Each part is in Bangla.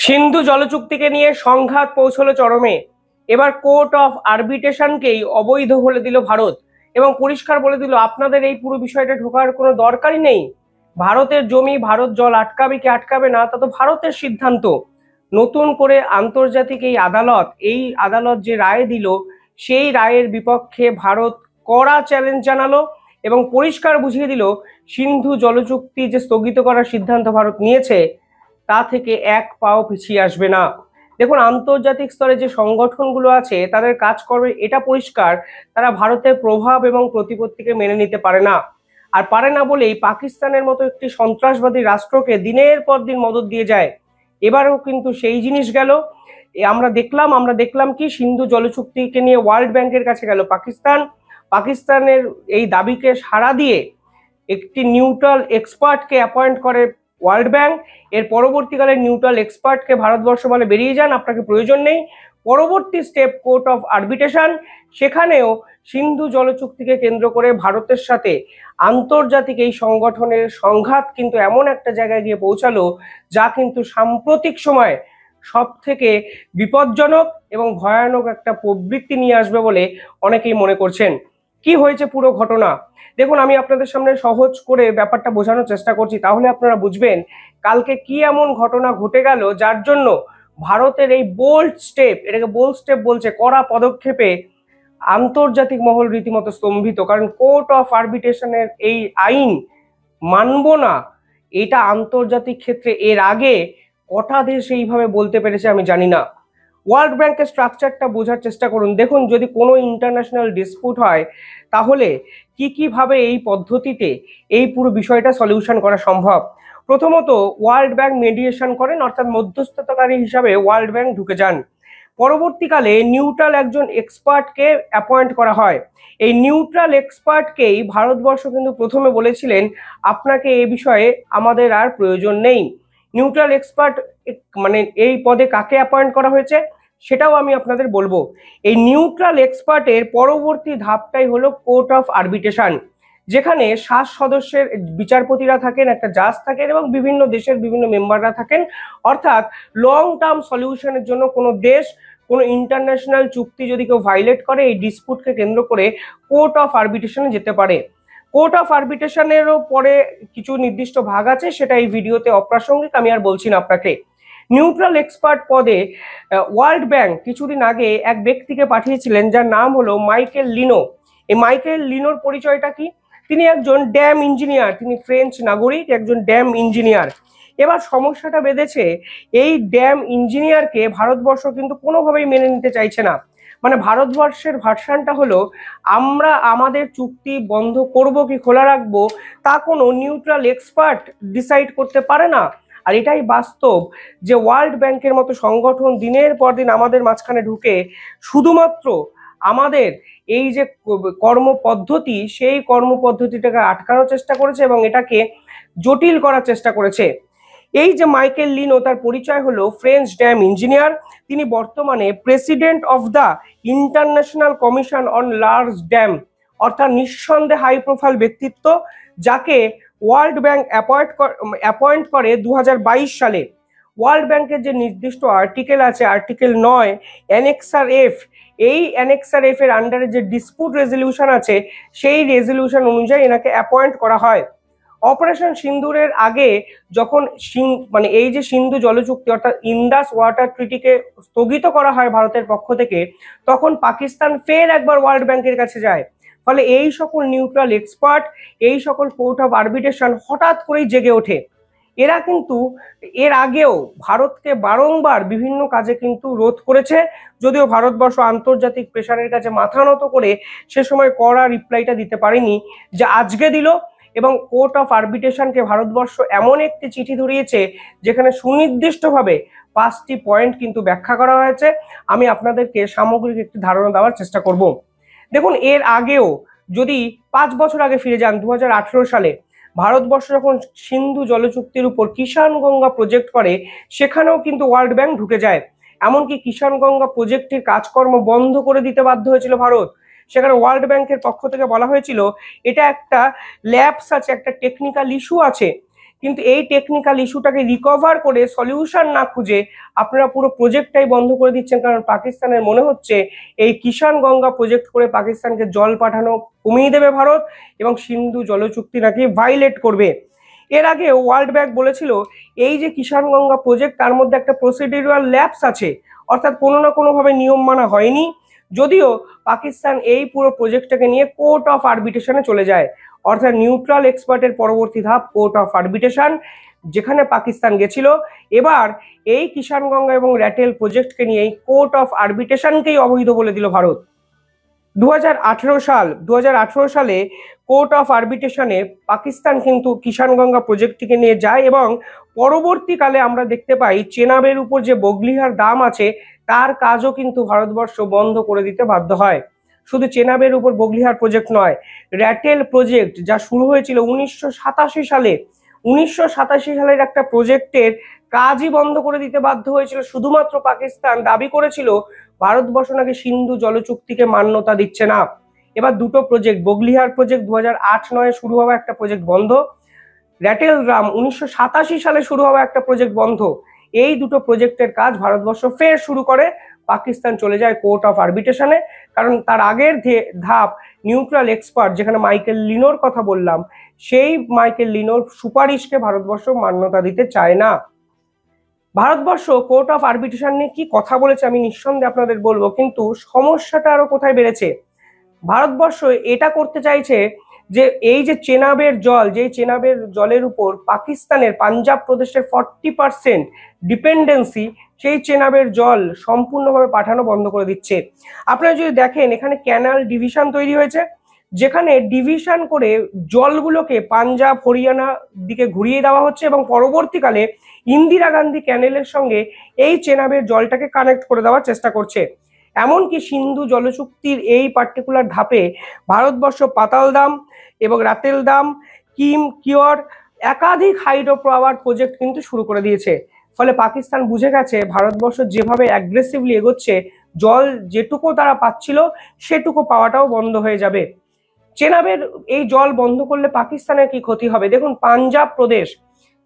সিন্ধু জলচুক্তিকে নিয়ে সংঘাত পৌঁছলো চরমে। এবার কোর্ট অফ আরবিট্রেশনকেই অবৈধ বলে দিল ভারত এবং পরিষ্কার বলে দিল আপনাদের এই পুরো বিষয়টা ঢোকার কোনো দরকারই নেই। ভারতের জমি, ভারত জল আটকাবে কি আটকাবে না তা তো ভারতের সিদ্ধান্ত। নতুন করে আন্তর্জাতিক এই আদালত যে রায় দিল, সেই রায়ের বিপক্ষে ভারত কড়া চ্যালেঞ্জ জানালো এবং পরিষ্কার বুঝিয়ে দিল সিন্ধু জলচুক্তি যে স্থগিত করার সিদ্ধান্ত ভারত নিয়েছে তা থেকে এক পাও পিছিয়ে আসবে না। দেখুন, আন্তর্জাতিক স্তরে যে সংগঠনগুলো আছে তাদের কাজকর্মে এটা পরিষ্কার, তারা ভারতের প্রভাব এবং প্রতিপত্তিকে মেনে নিতে পারে না। আর পারে না বলেই পাকিস্তানের মতো একটি সন্ত্রাসবাদী রাষ্ট্রকে দিনের পর দিন মদদ দিয়ে যায়। এবারেও কিন্তু সেই জিনিস গেল। আমরা দেখলাম কি সিন্ধু জলচুক্তিকে নিয়ে ওয়ার্ল্ড ব্যাংকের কাছে গেল পাকিস্তানের এই দাবিকে সাড়া দিয়ে একটি নিউট্রাল এক্সপার্টকে অ্যাপয়েন্ট করে ওয়ার্ল্ড ব্যাংক। এর পরবর্তীকালে নিউট্রাল এক্সপার্টকে ভারতবর্ষ বলে বেরিয়ে যান, আপনাকে প্রয়োজন নেই। পরবর্তী স্টেপ কোর্ট অফ আরবিট্রেশন, সেখানেও সিন্ধু জলচুক্তিকে কেন্দ্র করে ভারতের সাথে আন্তর্জাতিক এই সংগঠনের সংঘাত কিন্তু এমন একটা জায়গায় গিয়ে পৌঁছালো যা কিন্তু সাম্প্রতিক সময় সব থেকে বিপজ্জনক এবং ভয়ানক একটা প্রবৃত্তি নিয়ে আসবে বলে অনেকেই মনে করছেন। কি হয়েছে পুরো ঘটনা দেখুন, আমি আপনাদের সামনে সহজ করে ব্যাপারটা বোঝানোর চেষ্টা করছি, তাহলে আপনারা বুঝবেন কালকে কি এমন ঘটনা ঘটে গেল যার জন্য ভারতের এই বোল্ড স্টেপ, এটাকে বোল্ড স্টেপ বলছে, কড়া পদক্ষেপে আন্তর্জাতিক মহল রীতিমতো স্তম্ভিত। কারণ কোর্ট অফ আরবিট্রেশনের এই আইন মানব না, এটা আন্তর্জাতিক ক্ষেত্রে এর আগে কটা দেশ এইভাবে বলতে পেরেছে আমি জানি না। ওয়ার্ল্ড ব্যাংকের স্ট্রাকচারটা বোঝার চেষ্টা করুন। দেখুন, যদি কোনো ইন্টারন্যাশনাল ডিসপুট হয় তাহলে কিভাবে এই পদ্ধতিতে এই পুরো বিষয়টা সলিউশন করা সম্ভব। প্রথমত ওয়ার্ল্ড ব্যাংক মেডিয়েশন করেন, অর্থাৎ মধ্যস্থতাকারী হিসাবে ওয়ার্ল্ড ব্যাংক ঢুকে যান। পরবর্তীকালে নিউট্রাল একজন এক্সপার্টকে অ্যাপয়েন্ট করা হয়। এই নিউট্রাল এক্সপার্টকেই ভারতবর্ষ কিন্তু প্রথমে বলেছিলেন আপনাকে এই বিষয়ে আমাদের আর প্রয়োজন নেই। নিউট্রাল এক্সপার্ট মানে এই পদে কাকে অ্যাপয়েন্ট করা হয়েছে সেটাও আমি আপনাদের বলবো। এই নিউট্রাল এক্সপার্টের পরবর্তী ধাপটাই হলো কোর্ট অফ আরবিট্রেশন, যেখানে 7 সদস্যের বিচারপতিরা থাকেন, একটা জাজ থাকেন এবং বিভিন্ন দেশের বিভিন্ন মেম্বাররা থাকেন। অর্থাৎ লং টার্ম সলিউশনের জন্য কোনো দেশ কোনো ইন্টারন্যাশনাল চুক্তি যদি কেউ ভাইলেট করে, এই ডিসপুটকে কেন্দ্র করে কোর্ট অফ আরবিট্রেশনে যেতে পারে। কোর্ট অফ আরবিট্রেশনেরও পরে কিছু নির্দিষ্ট ভাগ আছে, সেটা এই ভিডিওতে অপ্রাসঙ্গিক, আমি আর বলছি না আপনাকে। নিউট্রাল এক্সপার্ট পদে ওয়ার্ল্ড ব্যাংক কিছুদিন আগে এক ব্যক্তিকে পাঠিয়েছিলেন যার নাম হলো মাইকেল লিনো। এই মাইকেল লিনোর পরিচয়টা কি? তিনি একজন ড্যাম ইঞ্জিনিয়ার, তিনি ফ্রেঞ্চ নাগরিক, একজন ড্যাম ইঞ্জিনিয়ার। এবার সমস্যাটা বেঁধেছে, এই ড্যাম ইঞ্জিনিয়ারকে ভারতবর্ষ কিন্তু কোনোভাবেই মেনে নিতে চাইছে না। মানে ভারতবর্ষের ভার্সানটা হলো আমরা আমাদের চুক্তি বন্ধ করব কি খোলা রাখবো তা কোনো নিউট্রাল এক্সপার্ট ডিসাইড করতে পারে না। আর এটাই বাস্তব যে ওয়ার্ল্ড ব্যাংকের মতো সংগঠন দিনের পর দিন আমাদের মাঝখানে ঢুকে শুধুমাত্র আমাদের এই যে কর্মপদ্ধতি, সেই কর্মপদ্ধতিটাকে আটকানোর চেষ্টা করেছে এবং এটাকে জটিল করার চেষ্টা করেছে। এই যে মাইকেল লিনো, তার পরিচয় হলো ফ্রেঞ্চ ড্যাম ইঞ্জিনিয়ার। তিনি বর্তমানে president of the international commission on large dam, অর্থাৎ নিঃসন্দেহে হাই প্রোফাইল ব্যক্তিত্ব, যাকে ওয়ার্ল্ড ব্যাংক অ্যাপয়েন্ট করে 2022 সালে। ওয়ার্ল্ড ব্যাংকের যে নির্দিষ্ট আর্টিকেল আছে, আর্টিকেল 9 অ্যানেক্সার এফ, এই অ্যানেক্সার এফ এর আন্ডারে যে ডিসপুট রেজলিউশন আছে, সেই রেজলিউশন অনুযায়ী এনাকে অ্যাপয়েন্ট করা হয়। অপারেশন সিন্দুরের আগে যখন এই যে সিন্ধু জলচুক্তি অর্থাৎ ইন্দাস ওয়াটার ট্রিটিকে স্থগিত করা হয় ভারতের পক্ষ থেকে, তখন পাকিস্তান ফের একবার ওয়ার্ল্ড ব্যাংকের কাছে যায়। ফলে এই সকল নিউট্রাল এক্সপার্ট, এই সকল কোর্ট অফ আরবিট্রেশন হঠাৎ করেই জেগে ওঠে। এরা কিন্তু এর আগেও ভারতকে বারংবার বিভিন্ন কাজে কিন্তু রোধ করেছে, যদিও ভারতবর্ষ আন্তর্জাতিক প্রেসারের কাছে মাথা নত করে সে সময় কড়া রিপ্লাইটা দিতে পারেনি, যা আজকে দিল। এবং কোর্ট অফ আরবিট্রেশনকে ভারতবর্ষ এমন একটি চিঠি ধরিয়েছে যেখানে সুনির্দিষ্টভাবে 5টি পয়েন্ট কিন্তু ব্যাখ্যা করা হয়েছে। আমি আপনাদেরকে সামগ্রিক একটি ধারণা দেওয়ার চেষ্টা করব। দেখুন, এর আগেও যদি 5 বছর আগে ফিরে যান, 2018 সালে ভারতবর্ষ যখন সিন্ধু জলচুক্তির উপর কিষাণ গঙ্গা প্রজেক্ট করে, সেখানেও কিন্তু ওয়ার্ল্ড ব্যাংক ঢুকে যায়। এমনকি কিষাণ গঙ্গা প্রজেক্টের কাজকর্ম বন্ধ করে দিতে বাধ্য হয়েছিল ভারত। সেখানে ওয়ার্ল্ড ব্যাংকের পক্ষ থেকে বলা হয়েছিল এটা একটা ল্যাপস আছে, একটা টেকনিক্যাল ইস্যু আছে। কিন্তু এই টেকনিক্যাল ইস্যুটাকে রিকভার করে সলিউশন না খুঁজে আপনারা পুরো প্রজেক্টটাই বন্ধ করে দিচ্ছেন, কারণ পাকিস্তানের মনে হচ্ছে এই কিষাণ গঙ্গা প্রজেক্ট করে পাকিস্তানকে জল পাঠানো কমিয়ে দেবে ভারত এবং সিন্ধু জল চুক্তি নাকি ভাইলেট করবে। এর আগে ওয়ার্ল্ড ব্যাংক বলেছিল এই যে কিষাণ গঙ্গা প্রজেক্ট তার মধ্যে একটা প্রসিডিউরাল ল্যাপস আছে, অর্থাৎ কোনো না কোনোভাবে নিয়ম মানা হয়নি। যদিও পাকিস্তান এই পুরো প্রজেক্টটাকে নিয়ে কোর্ট অফ আরবিট্রেশনে চলে যায়, অর্থাৎ নিউট্রাল এক্সপার্টের পরবর্তী ধাপ কোর্ট অফ আরবিট্রেশন, যেখানে পাকিস্তান গেছিল। এবার এই কিষাণ গঙ্গা এবং র্যাটেল প্রজেক্টকে নিয়ে কোর্ট অফ আরবিট্রেশনকেই অবৈধ বলে দিল ভারত। 2018 সালে কোর্ট অফ আরবিট্রেশনে পাকিস্তান কিন্তু কিষাণ গঙ্গা প্রজেক্টটিকে নিয়ে যায় এবং পরবর্তীকালে আমরা দেখতে পাই চেনাবের উপর যে বগলিহার দাম আছে তার কাজও কিন্তু ভারতবর্ষ বন্ধ করে দিতে বাধ্য হয়। শুধু চেনাবের উপর বগলিহার প্রজেক্ট নয়, র্যাটেল প্রজেক্ট যা শুরু হয়েছিল 1987 সালে, 1987 সালের একটা প্রজেক্টের কাজই বন্ধ করে দিতে বাধ্য হয়েছিল শুধুমাত্র পাকিস্তান দাবি করেছিল ভারতবর্ষ নাকি সিন্ধু জল চুক্তিকে মান্যতা দিচ্ছে না। এবার দুটো প্রজেক্ট, বগলিহার প্রজেক্ট 2008-9 শুরু হওয়া একটা প্রজেক্ট বন্ধ, র্যাটেল রাম 1987 সালে শুরু হওয়া একটা প্রজেক্ট বন্ধ। এই দুটো প্রজেক্টের কাজ ভারতবর্ষ ফের শুরু করে, পাকিস্তান চলে যায় কোর্ট অফ আরবিট্রেশনে, কারণ তার আগের ধাপ নিউট্রাল এক্সপার্ট, যেখানে মাইকেল লিনোর কথা বললাম, সেই মাইকেল লিনোর সুপারিশকে ভারতবর্ষ মান্যতা দিতে চায় না। ভারতবর্ষ কোর্ট অফ আরবিট্রেশন নিয়ে কি কথা বলেছে আমি নিঃসন্দেহে আপনাদের বলবো, কিন্তু সমস্যাটা আরো কোথায় বেড়েছে। ভারতবর্ষ এটা করতে চাইছে যে এই যে চেনাবের জল, যে চেনাবের জলের উপর পাকিস্তানের পাঞ্জাব প্রদেশের 40% ডিপেন্ডেন্সি, সেই চেনাবের জল সম্পূর্ণভাবে পাঠানো বন্ধ করে দিচ্ছে। আপনারা যদি দেখেন এখানে ক্যানাল ডিভিশন তৈরি হয়েছে, যেখানে ডিভিশন করে জলগুলোকে পাঞ্জাব হরিয়ানা দিকে ঘুরিয়ে দেওয়া হচ্ছে এবং পরবর্তীকালে ইন্দিরা গান্ধী ক্যানেলের সঙ্গে এই চেনাবের জলটাকে কানেক্ট করে দেওয়ার চেষ্টা করছে। এমনকি সিন্ধু জলচুক্তির এই পার্টিকুলার ধাপে ভারতবর্ষ পাতালদাম এবং রাতেলদাম, কিওর একাধিক হাইড্রো পাওয়ার প্রজেক্ট কিন্তু শুরু করে দিয়েছে। ফলে পাকিস্তান বুঝে গেছে ভারতবর্ষ যেভাবে অ্যাগ্রেসিভলি এগোচ্ছে, জল যেটুকু তারা পাচ্ছিল সেটুকু পাওয়াটাও বন্ধ হয়ে যাবে। চেনাবের এই জল বন্ধ করলে পাকিস্তানের কি ক্ষতি হবে? দেখুন, পাঞ্জাব প্রদেশ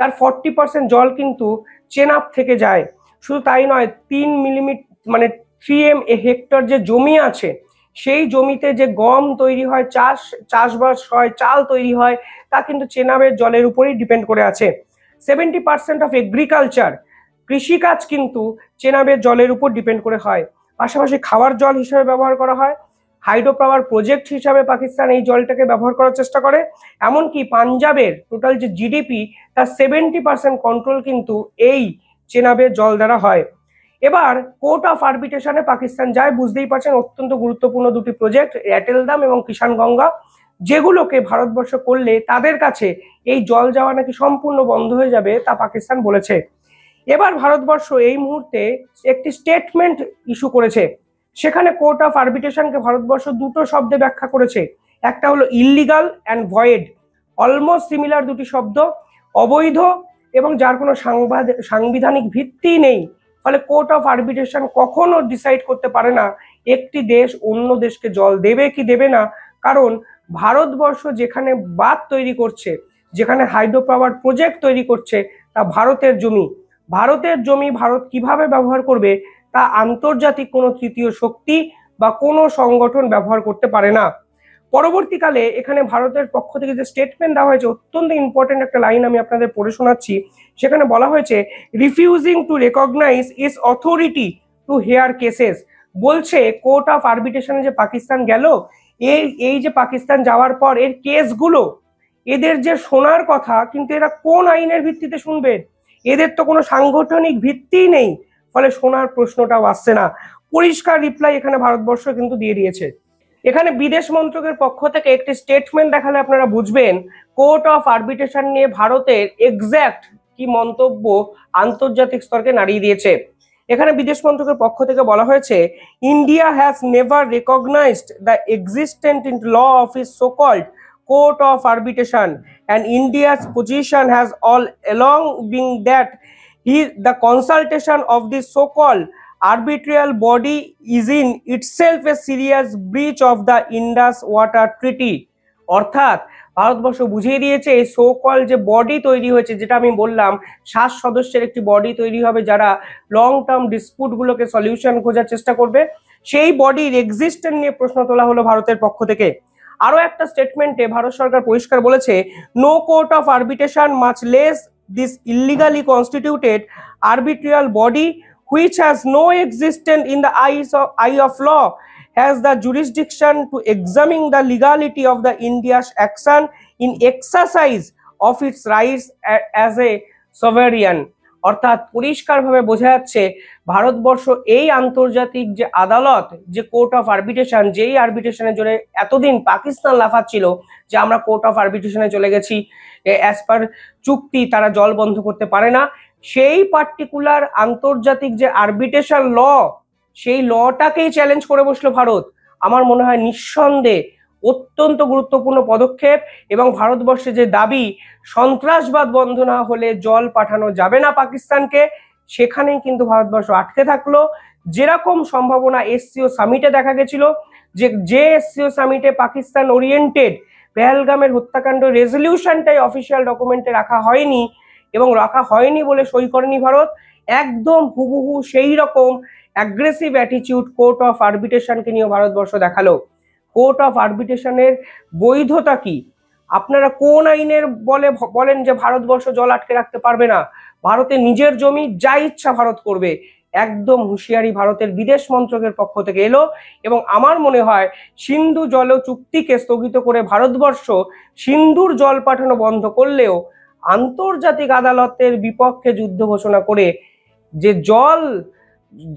তার 40% জল কিন্তু চেনাব থেকে যায়। শুধু তাই নয়, 3 মিলিমিটার মানে 3 হেক্টর যে জমি আছে, সেই জমিতে যে গম তৈরি হয়, চাষবাস হয়, চাল তৈরি হয়, তা কিন্তু চেনাবের জলের উপরেই ডিপেন্ড করে আছে। 70% অফ এগ্রিকালচার, কৃষিকাজ কিন্তু চেনাবের জলের উপর ডিপেন্ড করে হয়। পাশাপাশি খাওয়ার জল হিসেবে ব্যবহার করা হয়, হাইড্রো পাওয়ার প্রজেক্ট হিসাবে পাকিস্তান এই জলটাকে ব্যবহার করার চেষ্টা করে। এমনকি পাঞ্জাবের টোটাল যে জিডিপি তার 70% কন্ট্রোল কিন্তু এই চেনাবের জল দ্বারা হয়। এবার কোর্ট অফ আরবিট্রেশনে পাকিস্তান যায়, বুঝতেই পারছেন অত্যন্ত গুরুত্বপূর্ণ দুটি প্রজেক্ট র্যাটেলদাম এবং কিষাণ গঙ্গা, যেগুলোকে ভারতবর্ষ করলে তাদের কাছে এই জল যাওয়া নাকি সম্পূর্ণ বন্ধ হয়ে যাবে, তা পাকিস্তান বলেছে। এবার ভারতবর্ষ এই মুহূর্তে একটি স্টেটমেন্ট ইস্যু করেছে, সেখানে কোর্ট অফ আরবিট্রেশনকে ভারতবর্ষ দুটো শব্দে ব্যাখ্যা করেছে। একটা হলো illegal and void, almost similar দুটি শব্দ, অবৈধ এবং যার কোনো সাংবিধানিক ভিত্তি নেই। ফলে কোর্ট অফ আরবিট্রেশন কখনো ডিসাইড করতে পারে না একটি দেশ অন্য দেশকে জল দেবে কি দেবে না, কারণ ভারতবর্ষ যেখানে বাঁধ তৈরি করছে, যেখানে হাইড্রো পাওয়ার প্রজেক্ট তৈরি করছে, তা ভারতের জমি। ভারতের জমি ভারত কিভাবে ব্যবহার করবে তা আন্তর্জাতিক কোনো তৃতীয় শক্তি বা কোনো সংগঠন ব্যবহার করতে পারে না। পরবর্তীকালে এখানে ভারতের পক্ষ থেকে যে স্টেটমেন্ট দেওয়া হয়েছে, অত্যন্ত ইম্পর্টেন্ট একটা লাইন আমি আপনাদের পড়ে শোনাচ্ছি। সেখানে বলা হয়েছে refusing to recognize its authority to hear cases. বলছে কোর্ট অফ আরবিট্রেশনে যে পাকিস্তান গেল, এই যে পাকিস্তান যাওয়ার পর এর কেসগুলো এদের যে শোনার কথা, কিন্তু এরা কোন আইনের ভিত্তিতে শুনবে? এদের তো কোনো সাংগঠনিক ভিত্তি নেই, ফলে শোনার প্রশ্নটাও আসছে না। পরিষ্কার রিপ্লাই এখানে ভারতবর্ষ কিন্তু দিয়ে দিয়েছে। এখানে বিদেশ মন্ত্রকের পক্ষ থেকে একটি স্টেটমেন্ট দেখালে আপনারা বুঝবেন কোর্ট অফ আরবিট্রেশন নিয়ে ভারতের এক্স্যাক্ট কি মন্তব্য আন্তর্জাতিক স্তরকে নাড়িয়ে দিয়েছে। এখানে বিদেশ মন্ত্রকের পক্ষ থেকে বলা হয়েছে, India has never recognized the existent in law of its so called court of arbitration, and India's position has all along been that the consultation of this so-called arbitral body is in itself a serious breach of the Indus Water Treaty. অর্থাৎ ভারতবর্ষ বুঝিয়ে দিয়েছে এই সো কল যে বডি তৈরি হয়েছে, যেটা আমি বললাম 7 সদস্যের একটি বডি তৈরি হবে যারা লং টার্ম ডিসপুটগুলোকে সলিউশন খোঁজার চেষ্টা করবে, সেই বডির এক্সিস্টেন্স নিয়ে প্রশ্ন তোলা হলো ভারতের পক্ষ থেকে। আরো একটা স্টেটমেন্টে ভারত সরকার পরিষ্কার বলেছে, no court of arbitration much less this illegally constituted arbitral body which has no existence in the eye of law has the jurisdiction to examine the legality of the India's action in exercise of its rights as a sovereign। অর্থাৎ পরিষ্কারভাবে বোঝা যাচ্ছে ভারতবর্ষ এই আন্তর্জাতিক যে আদালত, যে কোর্ট অফ আরবিট্রেশন, যেই আরবিট্রেশনের জন্য এতদিন পাকিস্তান লাফাচ্ছিল যে আমরা কোর্ট অফ আরবিট্রেশনে চলে গেছি, অ্যাজ পার চুক্তি তারা জল বন্ধ করতে পারে না, সেই পার্টিকুলার আন্তর্জাতিক যে আরবিট্রেশন ল, সেই লটাকেই চ্যালেঞ্জ করে বসলো ভারত। আমার মনে হয় নিঃসন্দেহে অত্যন্ত গুরুত্বপূর্ণ পদক্ষেপ। এবং ভারতবর্ষে যে দাবি সন্ত্রাসবাদ বন্ধ না হলে জল পাঠানো যাবে না পাকিস্তানকে, সেখানেই কিন্তু ভারতবর্ষ আটকে থাকলো। যেরকম সম্ভাবনা এসসিও সামিটে দেখা গেছিল, যে এসসিও সামিটে পাকিস্তান ওরিয়েন্টেড পেহেলগামের হত্যাকাণ্ড রেজলিউশনটাই অফিসিয়াল ডকুমেন্টে রাখা হয়নি, এবং রাখা হয়নি বলে সই করেনি ভারত, একদম হুবহু সেই রকম অ্যাগ্রেসিভ অ্যাটিটিউড কোর্ট অফ আরবিট্রেশনকে নিয়ে ভারতবর্ষ দেখালো। কোর্ট অফ আরবিট্রেশনের বৈধতা কি? আপনারা কোন আইনের বলেন যে ভারতবর্ষ জল আটকে রাখতে পারবে না? ভারতের নিজের জমি যা ইচ্ছা ভারত করবে, একদম হুঁশিয়ারি ভারতের বিদেশ মন্ত্রকের পক্ষ থেকে এলো। এবং আমার মনে হয় সিন্ধু জল চুক্তিকে স্থগিত করে ভারতবর্ষ সিন্ধুর জল পাঠানো বন্ধ করলেও আন্তর্জাতিক আদালতের বিপক্ষে যুদ্ধ ঘোষণা করে যে জল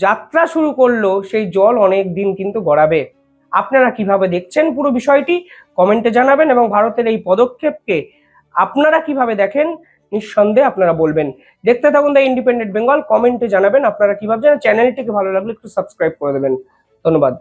যাত্রা শুরু করলো, সেই জল অনেক দিন কিন্তু গড়াবে। আপনারা কিভাবে দেখছেন পুরো বিষয়টি কমেন্টে জানাবেন, এবং ভারতের এই পদক্ষেপকে আপনারা কিভাবে দেখেন নিঃসন্দেহে আপনারা বলবেন। দেখতে থাকুন দ্য ইন্ডিপেন্ডেন্ট বেঙ্গল, কমেন্টে জানাবেন আপনারা কিভাবে জানেন। চ্যানেলটিকে ভালো লাগলে একটু সাবস্ক্রাইব করে দেবেন। ধন্যবাদ।